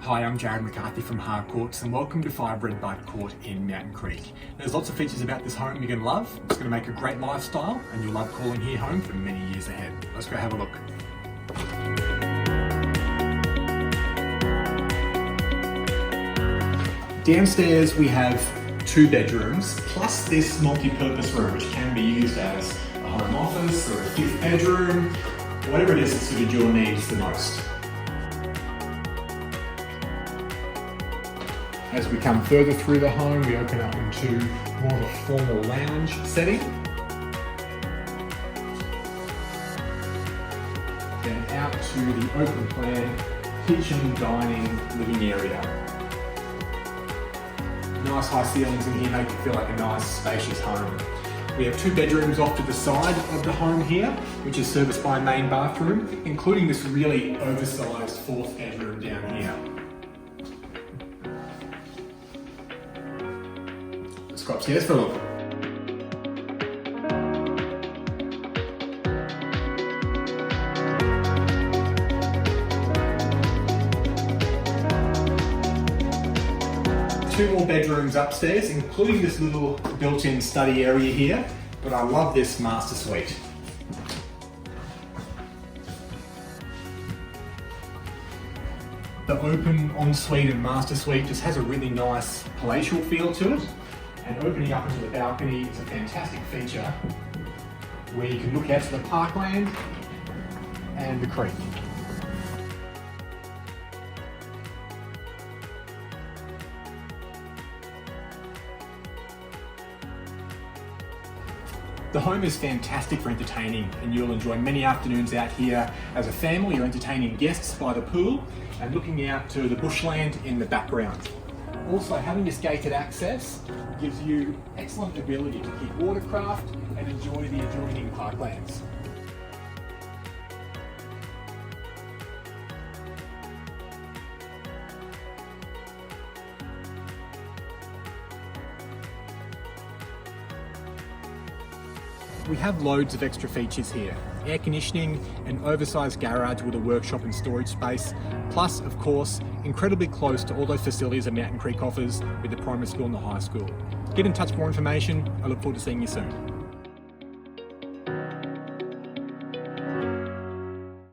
Hi, I'm Jared McCarthy from Harcourts and welcome to 5 Redbud Court in Mountain Creek. There's lots of features about this home you're going to love. It's going to make a great lifestyle and you'll love calling here home for many years ahead. Let's go have a look. Downstairs we have 2 bedrooms plus this multi-purpose room which can be used as a home office or a 5th bedroom, whatever it is that suited your needs the most. As we come further through the home, we open up into more of a formal lounge setting. Then out to the open plan kitchen, dining, living area. Nice high ceilings in here make it feel like a nice spacious home. We have 2 bedrooms off to the side of the home here, which is serviced by a main bathroom, including this really oversized 4th bedroom down here. Let's go upstairs for a look. Two more bedrooms upstairs, including this little built-in study area here, but I love this master suite. The open ensuite and master suite just has a really nice palatial feel to it, and opening up into the balcony is a fantastic feature where you can look out to the parkland and the creek. The home is fantastic for entertaining and you'll enjoy many afternoons out here as a family or entertaining guests by the pool and looking out to the bushland in the background. Also, having this gated access gives you excellent ability to keep watercraft and enjoy the adjoining parklands. We have loads of extra features here. Air conditioning, an oversized garage with a workshop and storage space, plus, of course, incredibly close to all those facilities that Mountain Creek offers with the primary school and the high school. Get in touch for more information. I look forward to seeing you soon.